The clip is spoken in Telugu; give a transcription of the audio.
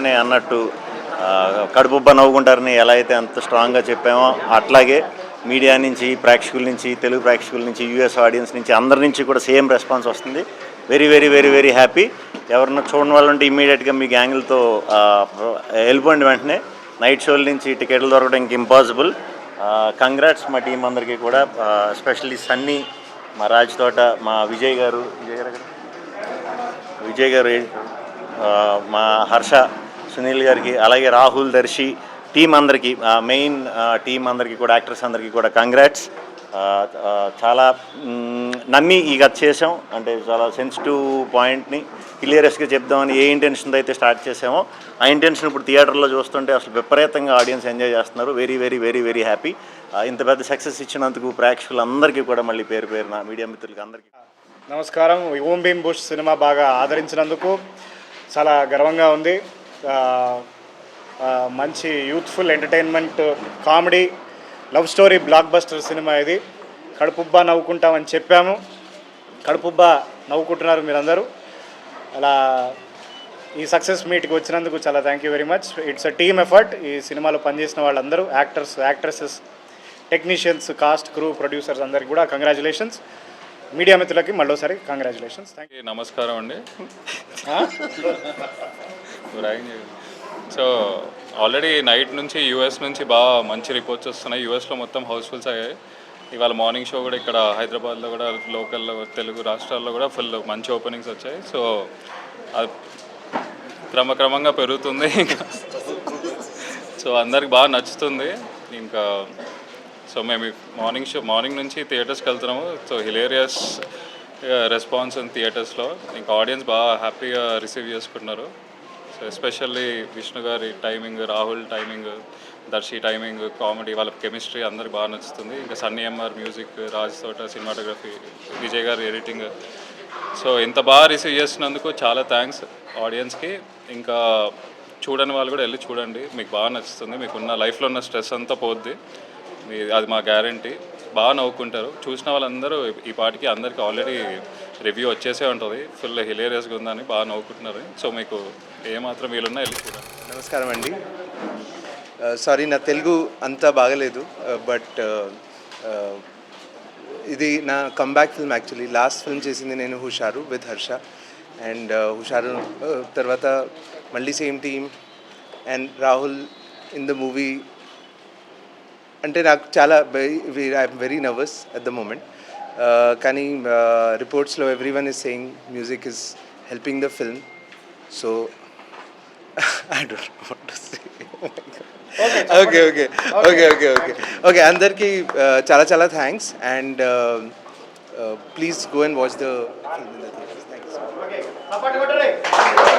ఇందాకనే అన్నట్టు కడుపుబ్బ నవ్వుకుంటారని ఎలా అయితే అంత స్ట్రాంగ్గా చెప్పామో అట్లాగే మీడియా నుంచి, ప్రేక్షకుల నుంచి, తెలుగు ప్రేక్షకుల నుంచి, యూఎస్ ఆడియన్స్ నుంచి, అందరి నుంచి కూడా సేమ్ రెస్పాన్స్ వస్తుంది. Very very very very happy. ఎవరన్నా చూడని వాళ్ళు ఉంటే ఇమ్మీడియట్గా మీ గ్యాంగులతో వెళ్ళిపోండి వెంటనే. నైట్ షోల నుంచి టికెట్లు దొరకడం ఇంక ఇంపాసిబుల్. కంగ్రాట్స్ మా టీం అందరికీ కూడా, ఎస్పెషల్లీ సన్నీ, మా రాజ్ తోట, మా విజయ్ గారు, మా హర్ష, సునీల్ గారికి, అలాగే రాహుల్, దర్శి, టీం అందరికీ, మెయిన్ టీం అందరికీ కూడా, యాక్టర్స్ అందరికీ కూడా కంగ్రాట్స్. చాలా నమ్మి ఈ కథ చేసాం. అంటే చాలా సెన్సిటివ్ పాయింట్ని క్లియరెస్గా చెప్దామని ఏ ఇంటెన్షన్తో అయితే స్టార్ట్ చేసామో ఆ ఇంటెన్షన్ ఇప్పుడు థియేటర్లో చూస్తుంటే అసలు విపరీతంగా ఆడియన్స్ ఎంజాయ్ చేస్తున్నారు. Very very very very happy. ఇంత పెద్ద సక్సెస్ ఇచ్చినందుకు ప్రేక్షకులందరికీ కూడా మళ్ళీ పేరు పేరున మీడియా మిత్రులకి అందరికీ నమస్కారం. ఓం భీమ్ బుష్ సినిమా బాగా ఆదరించినందుకు చాలా గర్వంగా ఉంది. మంచి youthful entertainment, comedy, love story block buster cinema ఇది. కడుపుబ్బా నవ్వుకుంటామని చెప్పాము, కడుపుబ్బా నవ్వుకుంటున్నారు మీరందరూ. అలా ఈ సక్సెస్ మీట్కి వచ్చినందుకు చాలా thank you very much. It's a team effort. ఈ సినిమాలో పనిచేసిన వాళ్ళందరూ, actors, actresses, technicians, cost, crew, producers అందరికీ కూడా కంగ్రాచులేషన్స్. మీడియా మిత్రులకి మళ్ళీసారి కంగ్రాచులేషన్స్. Thank you. నమస్కారం అండి. సో ఆల్రెడీ నైట్ నుంచి యూఎస్ నుంచి బాగా మంచి రిపోర్ట్స్ వస్తున్నాయి. యూఎస్లో మొత్తం హౌస్ఫుల్స్ అయ్యాయి. ఇవాళ మార్నింగ్ షో కూడా ఇక్కడ హైదరాబాద్లో కూడా, లోకల్లో, తెలుగు రాష్ట్రాల్లో కూడా ఫుల్ మంచి ఓపెనింగ్స్ వచ్చాయి. సో అది క్రమక్రమంగా పెరుగుతుంది ఇంకా. సో అందరికి బాగా నచ్చుతుంది ఇంకా. సో మేము మార్నింగ్ నుంచి థియేటర్స్కి వెళ్తున్నాము. సో హిలేరియస్ రెస్పాన్స్ ఇన్ థియేటర్స్లో. ఇంకా ఆడియన్స్ బాగా హ్యాపీగా రిసీవ్ చేసుకుంటున్నారు. సో ఎస్పెషల్లీ విష్ణు గారి timing, Rahul timing, Darshi timing, comedy, వాళ్ళ కెమిస్ట్రీ అందరికి బాగా నచ్చుతుంది. ఇంకా సన్నీ ఎంఆర్ మ్యూజిక్, రాజ్ తోట సినిమాటోగ్రఫీ, విజయ్ గారి ఎడిటింగ్. సో ఇంత బాగా రిసీవ్ చేసినందుకు చాలా థ్యాంక్స్ ఆడియన్స్కి. ఇంకా చూడని వాళ్ళు కూడా వెళ్ళి చూడండి, మీకు బాగా నచ్చుతుంది. మీకున్న లైఫ్లో ఉన్న స్ట్రెస్ అంతా పోద్ది, అది మా గ్యారంటీ. బాగా నవ్వుకుంటారు. చూసిన వాళ్ళందరూ ఈ పాటికి అందరికీ ఆల్రెడీ రివ్యూ వచ్చేసే ఉంటుంది, ఫుల్ హిలేరియస్గా ఉందని బాగా నవ్వుకుంటున్నారు. సో మీకు ఏమాత్రం వీలున్నా వెళ్ళి చూడండి. నమస్కారం అండి. సారీ, నా తెలుగు అంతా బాగలేదు, బట్ ఇది నా comeback film. Actually last film చేసింది నేను హుషారు విత్ హర్ష, అండ్ హుషారు తర్వాత మళ్ళీ same team and Rahul in the movie. అంటే నాకు చాలా I'm very nervous at the moment. కానీ రిపోర్ట్స్లో everyone is saying music is helping the film. So I don't know what to say. Okay. అందరికీ చాలా thanks, and please go and watch the film in the theatres. Thank you.